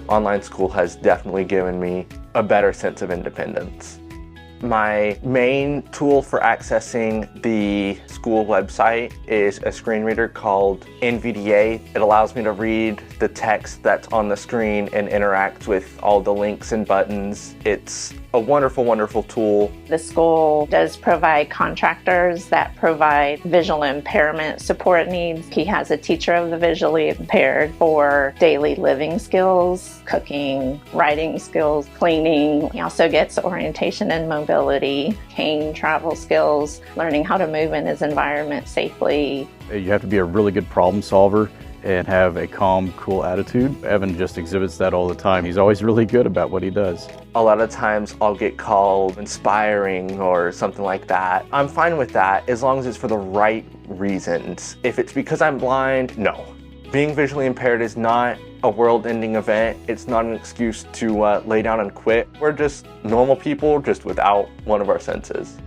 Online school has definitely given me a better sense of independence. My main tool for accessing the school website is a screen reader called NVDA. It allows me to read the text that's on the screen and interact with all the links and buttons. It's a wonderful, wonderful tool. The school does provide contractors that provide visual impairment support needs. He has a teacher of the visually impaired for daily living skills, cooking, writing skills, cleaning. He also gets orientation and mobility, cane travel skills, learning how to move in his environment safely. You have to be a really good problem solver and have a calm, cool attitude. Evan just exhibits that all the time. He's always really good about what he does. A lot of times I'll get called inspiring or something like that. I'm fine with that as long as it's for the right reasons. If it's because I'm blind, no. Being visually impaired is not a world-ending event. It's not an excuse to lay down and quit. We're just normal people, just without one of our senses.